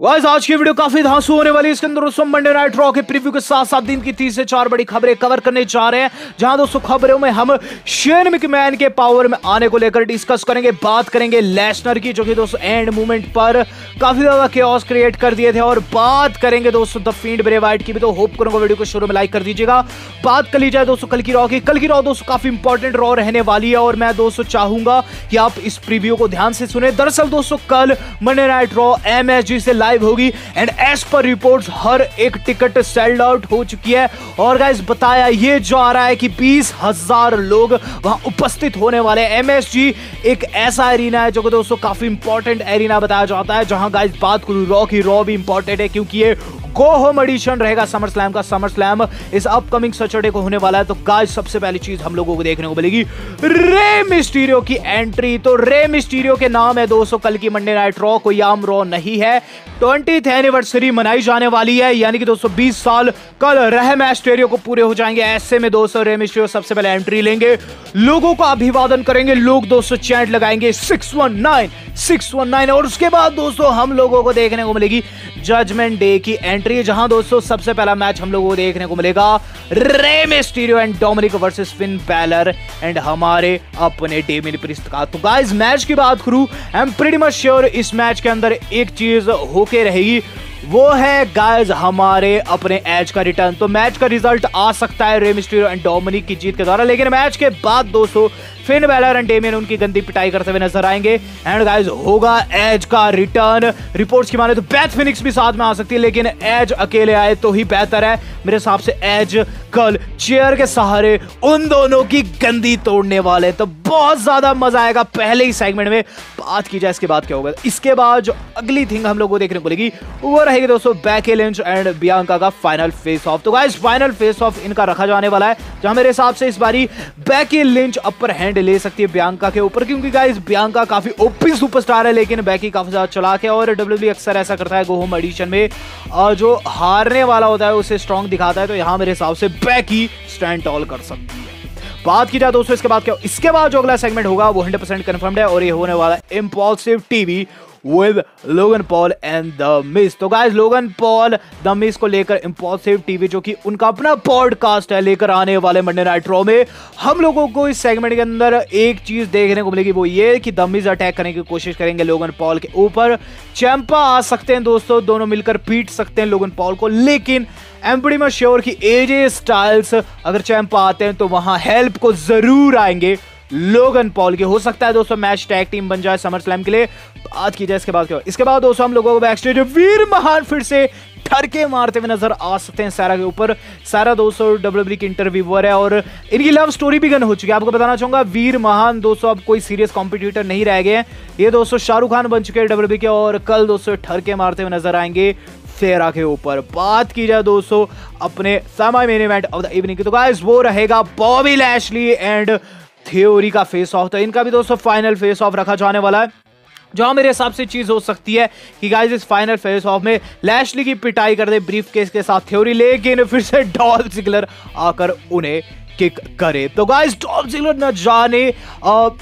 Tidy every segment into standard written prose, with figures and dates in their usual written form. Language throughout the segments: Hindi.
गाइस आज की वीडियो काफी धांसू होने वाली है। इसके अंदर दोस्तों मंडे नाइट रॉ के प्रीव्यू के साथ साथ दिन की 3 से 4 बड़ी खबरें कवर करने जा रहे हैं, जहां दोस्तों खबरों में हम शेन मैकमैन के पावर में आने को लेकर डिस्कस करेंगे। बात करेंगे लेसनर की, जो कि दोस्तों एंड मूवमेंट पर काफी ज्यादा केओस क्रिएट कर दिए थे, और बात करेंगे दोस्तों द फील्ड ब्रे वाइट की भी। तो होप करूंगा वीडियो को शुरू में लाइक कर दीजिएगा। बात कर ली जाए दोस्तों कल की रॉ की। कल की रॉ दोस्तों काफी इंपॉर्टेंट रॉ रहने वाली है, और मैं दोस्तों चाहूंगा कि आप इस प्रीव्यू को ध्यान से सुने। दरअसल दोस्तों कल मंडे नाइट रॉ MSG से लाइव होगी, एंड एज पर रिपोर्ट्स हर एक टिकट सेल्ड आउट हो चुकी है। और गाइस बताया ये जा रहा है कि 20,000 लोग वहां उपस्थित होने वाले हैं। MSG एक ऐसा एरिना है जो कि दोस्तों काफी इंपॉर्टेंट एरिना बताया जाता है, जहां गाइस बात करूं रॉ की, रॉ भी इंपॉर्टेंट है क्योंकि ये गो होम एडिशन रहेगा समर स्लैम का। समर स्लैम इस अपकमिंग सैटरडे को होने वाला है। तो गाइस सबसे पहली चीज हम लोगों को देखने को मिलेगी रे मिस्टीरियो की एंट्री। तो रे मिस्टीरियो के नाम है दोस्तों कल की मंडे नाइट रॉ, कोई आम रॉ नहीं है। 20th एनिवर्सरी मनाई जाने वाली है, यानी कि दोस्तों 20 साल कल रे मिस्टीरियो को पूरे हो जाएंगे। ऐसे में दोस्तों रे मिस्टीरियो सबसे पहले एंट्री लेंगे, लोगों का अभिवादन करेंगे, लोग दोस्तों चैंट लगाएंगे 619 619, और उसके बाद दोस्तों हम लोगों को देखने को मिलेगी जजमेंट डे की एंट्री, जहां दोस्तों सबसे पहला मैच हम लोगों को देखने को मिलेगा Rey Mysterio and Dominik versus Finn Balor and हमारे अपने डेमियन प्रिस्ट का। तो गाइस मैच की बात करूं, I am pretty much sure इस मैच के अंदर एक चीज होके रहेगी, वो है गाइस हमारे अपने एज का रिटर्न। तो मैच का रिजल्ट आ सकता है रे मिस्टीरियो एंड डोमिनिक की जीत के द्वारा, लेकिन मैच के बाद दोस्तों फिन बैलर एंड डेमियन उनकी गंदी पिटाई करते हुए नजर आएंगे, एंड गाइस होगा एज का रिटर्न। रिपोर्ट्स की माने तो बेथ फिनिक्स भी साथ में आ सकती है, लेकिन एज अकेले आए तो ही बेहतर है मेरे हिसाब से। एज कल चेयर के सहारे उन दोनों की गंदी तोड़ने वाले, तो बहुत ज्यादा मजा आएगा पहले ही सेगमेंट में। बात की जाए इसके बाद क्या होगा, इसके बाद जो अगली थिंग हम लोग को देखने को मिलेगी वो रहेगी दोस्तों बेकी लिंच एंड बियांका का फाइनल फेस ऑफ। तो गाइस फाइनल फेस ऑफ इनका रखा जाने वाला है, जहां मेरे हिसाब से इस बारी बेकी लिंच अपर हैंड ले सकती है बियांका के ऊपर, क्योंकि गाइस बियांका काफी ओपी सुपरस्टार है, लेकिन बेकी काफी ज्यादा चलाक है, और WWE अक्सर ऐसा करता है गो होम एडिशन में जो हारने वाला होता है उसे स्ट्रांग दिखाता है। तो यहां मेरे हिसाब से बेकी स्टैंड टॉल कर सकती है। बात की जाए दोस्तों इसके बाद क्या, इसके बाद जो अगला सेगमेंट होगा वो 100% कंफर्म्ड है, और ये होने वाला है impulsive TV with Logan Paul and the Miz. तो guys Logan Paul the Miz को लेकर इंपल्सिव टीवी, जो कि उनका अपना पॉडकास्ट है, लेकर आने वाले मंडे नाइट रॉ में हम लोगों को इस सेगमेंट के अंदर एक चीज देखने को मिलेगी, वो ये कि द मिज अटैक करने की कोशिश करेंगे लोगन पॉल के ऊपर। चैंपा आ सकते हैं दोस्तों, दोनों मिलकर पीट सकते हैं लोगन पॉल को, लेकिन I am pretty much sure कि AJ स्टाइल्स अगर चैंपा आते हैं तो वहां हेल्प को जरूर आएंगे लोगन पॉल के। हो सकता है दोस्तों मैच टैग टीम बन जाए समर स्लैम के लिए। बात की जाए इसके बाद क्या, इसके बाद दोस्तों हम लोगों को बैकस्टेज वीर महान फिर से ठरके मारते हुए नजर आ सकते हैं सारा के ऊपर। सारा दोस्तों WWE की इंटरव्यूअर है, और इनकी लव स्टोरी भी गन हो चुकी है। आपको बताना चाहूंगा वीर महान दोस्तों अब कोई सीरियस कॉम्पिटिटर नहीं रह गए हैं, ये दोस्तों शाहरुख खान बन चुके हैं WWE के, और कल दोस्तों ठरके मारते हुए नजर आएंगे फेरा के ऊपर। बात की जाए दोस्तों अपने semi main event of the evening की, तो गाइस वो रहेगा बॉबी लैशली एंड थ्योरी का फेस ऑफ। तो इनका भी दोस्तों फाइनल फेस ऑफ रखा जाने वाला है, जहां मेरे हिसाब से चीज हो सकती है कि गाइस इस फाइनल फेस ऑफ में लैशली की पिटाई कर दे ब्रीफ केस के साथ थ्योरी, लेकिन फिर से डॉल्फ जिगलर आकर उन्हें किक करे। तो गाइस डॉल्फ जिगलर न जाने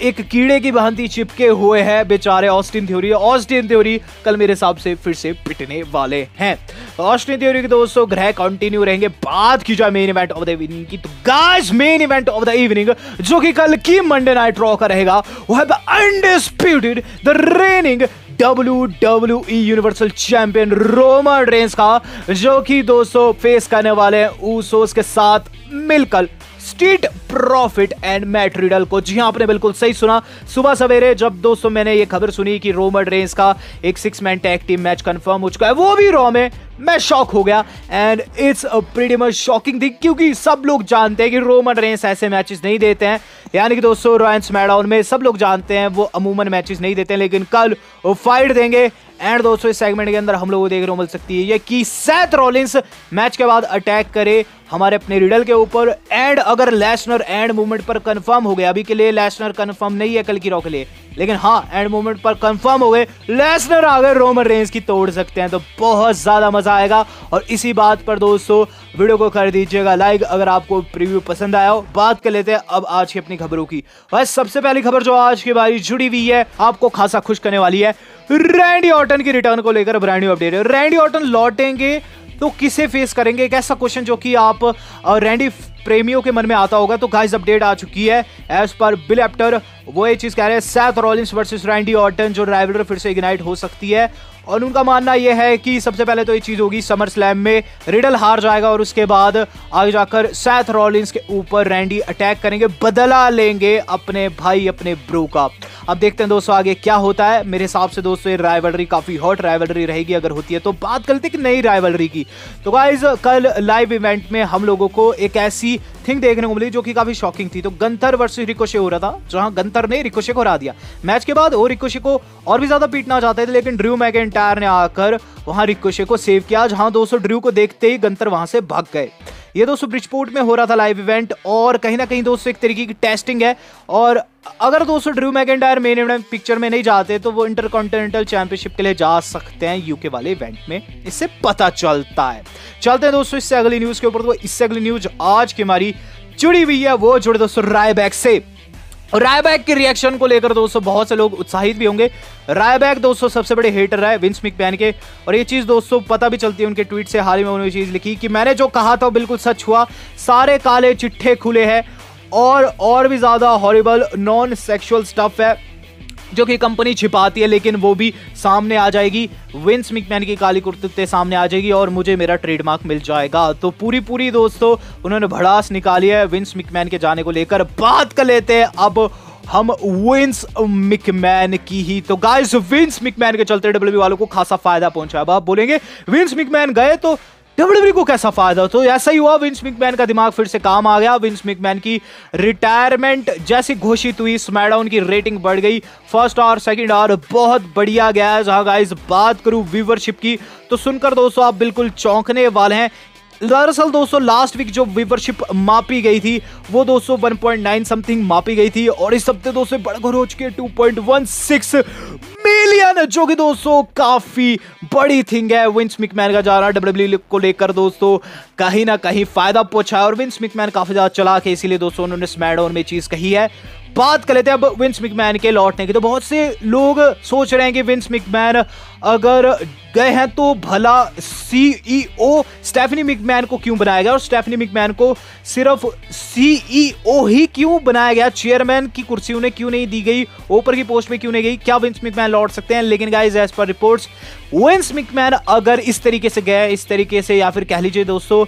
एक कीड़े की भांति चिपके हुए हैं बेचारे ऑस्टिन थ्योरी। ऑस्टिन थ्योरी कल मेरे हिसाब से फिर से पिटने वाले हैं। ऑस्टिन थ्योरी के दोस्तों ग्रह कंटिन्यू रहेंगे। बात की जाए main event of the evening की, तो guys main event of the evening जो कि कल की मंडे नाइट रॉ का रहेगा, वो है the undisputed the raining WWE universal champion Roman Reigns का, जो कि दोस्तों फेस करने वाले हैं ऊसोस के साथ मिलकर street profit and Matt Riddle को। जी हां आपने बिल्कुल सही सुना, सुबह सवेरे जब दोस्तों मैंने ये खबर सुनी कि रोमन रेंस का एक 6 man tag team match confirm हो चुका है, वो भी रॉ में, मैं शॉक हो गया। And it's a pretty much shocking thing, क्योंकि सब लोग जानते हैं कि रोमन रेंस ऐसे मैचेस नहीं देते हैं, यानी कि दोस्तों रॉ एंड स्मैकडाउन में सब लोग जानते हैं वो अमूमन मैचेस नहीं देते हैं, लेकिन कल वो फाइट देंगे। एंड दोस्तों इस सेगमेंट के अंदर हम लोगों को देखने को मिल सकती है ये कि सेथ रॉलिंस मैच के बाद अटैक करे हमारे अपने रिडल के ऊपर। एंड अगर लेसनर एंड मूवमेंट पर कंफर्म हो गए, अभी के लिए लेसनर कंफर्म नहीं है कल की रॉ के लिए, लेकिन हाँ एंड मूवमेंट पर कंफर्म हो गए, लेसनर आगे रोमन रेंज की तोड़ सकते हैं, तो बहुत ज्यादा मजा आएगा। और इसी बात पर दोस्तों वीडियो को कर दीजिएगा लाइक अगर आपको प्रीव्यू पसंद आया हो। बात कर लेते हैं अब आज की अपनी खबरों की। बस सबसे पहली खबर जो आज की बारी जुड़ी हुई है, आपको खासा खुश करने वाली है। रैंडी ऑर्टन की रिटर्न को लेकर ब्रांड न्यू अपडेट है। रैंडी ऑर्टन लौटेंगे तो किसे फेस करेंगे, एक ऐसा क्वेश्चन जो कि आप रैंडी प्रेमियों के मन में आता होगा। तो गाइस अपडेट आ चुकी है एज पर बिल एप्टर, वो ये चीज कह रहे हैं Seth Rollins versus Randy Orton जो राइवलरी फिर से इग्नाइट हो सकती है। और उनका मानना यह है कि सबसे पहले तो ये चीज होगी समर स्लैम में रिडल हार जाएगा और उसके बाद आगे जाकर सेथ रॉलिंस के ऊपर रैंडी अटैक करेंगे, बदला लेंगे अपने भाई अपने ब्रो का। अब देखते हैं दोस्तों आगे क्या होता है। मेरे हिसाब से दोस्तों ये राइवलरी काफी हॉट राइवलरी रहेगी अगर होती है तो। बात करते हैं कि नई राइवलरी की, तो गाइस कल लाइव इवेंट में हम लोगों को एक ऐसी थिंग देखने को मिली जो कि काफी शॉकिंग थी। तो गंथर वर्सेस रिकोशे हो रहा था, जहां गंथर ने रिकोशे को हरा दिया। मैच के बाद वो रिकोशे को और भी ज्यादा पीटना चाहते थे, लेकिन ड्रू मैकिंटायर ने आकर वहां रिकोशे को सेव किया, जहां दोस्तों ड्रू को देखते ही गंथर वहां से भाग गए। ये दोस्तों ब्रिजपोर्ट में हो रहा था लाइव इवेंट, और कहीं ना कहीं दोस्तों एक तरीके की टेस्टिंग है। और अगर दोस्तों Drew McIntyre main event picture में नहीं जाते तो वो इंटरकॉन्टिनेंटल चैंपियनशिप के लिए जा सकते हैं यूके वाले इवेंट में, इससे पता चलता है। चलते हैं दोस्तों इससे अगली न्यूज के ऊपर। तो इससे अगली न्यूज आज की हमारी जुड़ी हुई है, वो जुड़े दोस्तों रायबैक से। रायबैक के रिएक्शन को लेकर दोस्तों बहुत से लोग उत्साहित भी होंगे। रायबैक दोस्तों सबसे बड़े हेटर है विंस मैकमैन के, और ये चीज दोस्तों पता भी चलती है उनके ट्वीट से। हाल ही में उन्होंने चीज लिखी कि मैंने जो कहा था बिल्कुल सच हुआ, सारे काले चिट्ठे खुले हैं और भी ज्यादा हॉरिबल नॉन सेक्सुअल स्टफ है जो कि कंपनी छिपाती है, लेकिन वो भी सामने आ जाएगी। विंस मैकमैन की काली कुर्ते सामने आ जाएगी और मुझे मेरा ट्रेडमार्क मिल जाएगा। तो पूरी दोस्तों उन्होंने भड़ास निकाली है विंस मैकमैन के जाने को लेकर। बात कर लेते हैं अब हम विंस मैकमैन की ही। तो गाइस विंस मैकमैन के चलते डब्ल्यूडब्ल्यूई वालों को खासा फायदा पहुंचा। अब आप बोलेंगे विंस मैकमैन गए तो डब्ल्यूडब्ल्यूई को कैसा फायदा, तो ऐसा ही हुआ। विंस मैकमैन का दिमाग फिर से काम आ गया। विंस मैकमैन की रिटायरमेंट जैसी घोषित हुई, स्मैकडाउन की रेटिंग बढ़ गई। फर्स्ट और सेकंड आवर बहुत बढ़िया गया है। जहां गाइस बात करूं व्यूअरशिप की, तो सुनकर दोस्तों आप बिल्कुल चौंकने वाले हैं। दरअसल दोस्तों लास्ट वीक जो व्यूअरशिप मापी गई थी वो दोस्तों 1.9 समथिंग मापी गई थी, और इस हफ्ते दोस्तों बढ़कर हो चुकी है 2.16 मिलियन, जो कि दोस्तों काफी बड़ी थिंग है। विंस मैकमैन का जाना डब्ल्यूडब्ल्यूई को लेकर दोस्तों कहीं ना कहीं फायदा पहुंचा है, और विंस मैकमैन काफी ज्यादा चलाक है, इसीलिए दोस्तों उन्होंने स्मैकडाउन में चीज कही है। बात कर लेते हैं अब विंस मैकमैन के लौटने की। तो बहुत से लोग सोच रहे हैं कि विंस मैकमैन अगर गए हैं तो भला सीईओ स्टेफनी मैकमैन को क्यों बनाया गया, और स्टेफनी मैकमैन को सिर्फ सीईओ ही क्यों बनाया गया, चेयरमैन की कुर्सी उन्हें क्यों नहीं दी गई, ऊपर की पोस्ट पे क्यों नहीं गई, क्या विंस मैकमैन लौट सकते हैं। लेकिन guys as per reports Vince McMahon अगर इस तरीके से गए, इस तरीके से या फिर कह लीजिए दोस्तों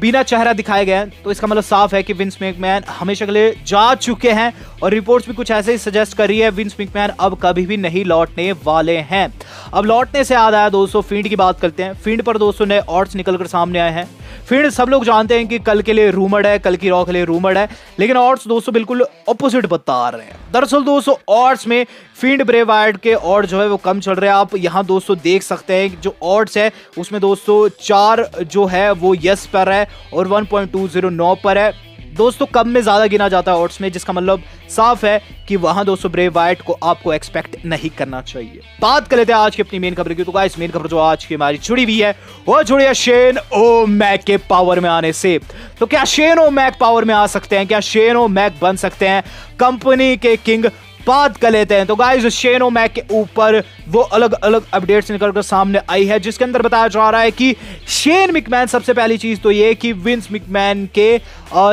बिना चेहरा दिखाए गए, तो इसका मतलब साफ है कि विंस मैकमैन हमेशा के लिए जा चुके हैं, और रिपोर्ट्स भी कुछ ऐसे ही सजेस्ट कर रही है विंस मैकमैन अब कभी भी नहीं लौटने वाले हैं। अब लौटने से याद आया दोस्तों फील्ड की बात करते हैं। फील्ड पर दोस्तों नए ऑड्स निकलकर सामने आए हैं। फील्ड सब लोग जानते हैं कि कल के लिए रूमर्ड है, कल की रॉ के लिए रूमर्ड है, लेकिन ऑड्स दोस्तों बिल्कुल ऑपोजिट बता रहे हैं। दरअसल दोस्तों ऑड्स में फील्ड ब्रे वाइट के ऑड जो है वो कम चल रहे हैं। आप यहां दोस्तों देख सकते हैं जो ऑड्स है उसमें दोस्तों 4 जो है वो यस पर है और 1.209 पर है। दोस्तों कम में ज्यादा गिना जाता है ऑड्स में, जिसका मतलब साफ है कि वहां दोस्तों ब्रे वाइट को आपको एक्सपेक्ट नहीं करना चाहिए। बात कर लेते हैं आज की अपनी मेन खबर की। तो गाइस मेन खबर जो आज की हमारी जुड़ी हुई है वो जुड़ी है शेन ओमैक के पावर में आने से। तो क्या शेन ओमैक पावर में आ सकते हैं, क्या शेन ओमैक बन सकते हैं कंपनी के किंग, बात कर लेते हैं। तो गाइस शेन ओमैक के ऊपर वो अलग अलग अपडेट्स निकलकर सामने आई है, जिसके अंदर बताया जा रहा है कि शेन मैकमैन सबसे पहली चीज तो ये कि विंस मैकमैन के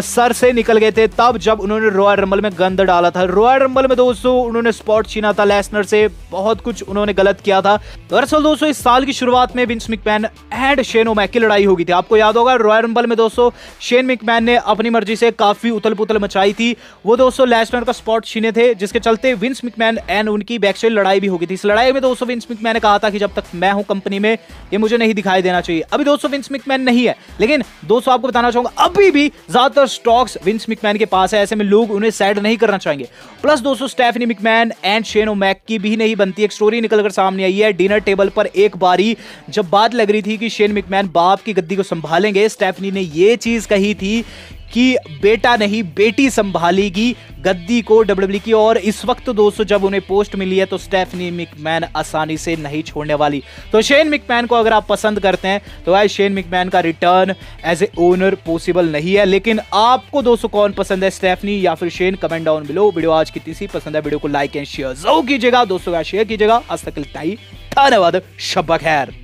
सर से निकल गए थे तब जब उन्होंने रॉयल रंबल में गंद डाला था। रॉयल रंबल में दोस्तों उन्होंने स्पॉट छीना था लेसनर से, बहुत कुछ उन्होंने गलत किया था। दरअसल दोस्तों इस साल की शुरुआत में Vince McMahon and Shane Omaxe की लड़ाई हो गई थी। आपको याद होगा रॉयल रंबल में दोस्तों शेन मैकमैन ने अपनी मर्जी से काफी उथल पुथल मचाई थी। वो दोस्तों लेसनर का स्पॉट छीने थे, जिसके चलते विंस मैकमैन एंड उनकी बैकस्टेज लड़ाई भी हो गई थी। इस लड़ाई में दोस्तों विंस मैकमैन ने कहा था कि जब तक मैं हूं कंपनी में ये मुझे नहीं दिखाई देना चाहिए। अभी दोस्तों विंस मैकमैन नहीं है, लेकिन दोस्तों आपको बताना चाहूंगा अभी भी ज्यादातर स्टॉक्स विंस मैकमैन के पास है। ऐसे में लोग उन्हें साइड नहीं करना चाहेंगे। प्लस दोस्तों Stephanie McMahon and Shane Omaxe की भी नहीं बनती। एक स्टोरी निकलकर सामने आई है, डिनर टेबल पर एक बारी जब बात लग रही थी कि शेन मैकमैन बाप की गद्दी को संभालेंगे, स्टेफनी ने यह चीज कही थी कि बेटा नहीं बेटी संभालेगी गद्दी को डब्ल्यूडब्ल्यूई की। और इस वक्त दोस्तों जब उन्हें पोस्ट मिली है तो स्टेफनी मैकमैन आसानी से नहीं छोड़ने वाली। तो शेन मैकमैन को अगर आप पसंद करते हैं तो भाई शेन मैकमैन का return as a owner possible नहीं है। लेकिन आपको दोस्तों कौन पसंद है, स्टेफनी या फिर Shane? Comment down below. Video आज की तीसरी पसंद है वीडियो को लाइक एंड शेयर जरूर कीजिएगा, दोस्तों का शेयर कीजिएगा। आज तक इतना ही, धन्यवाद, शब्बा खैर।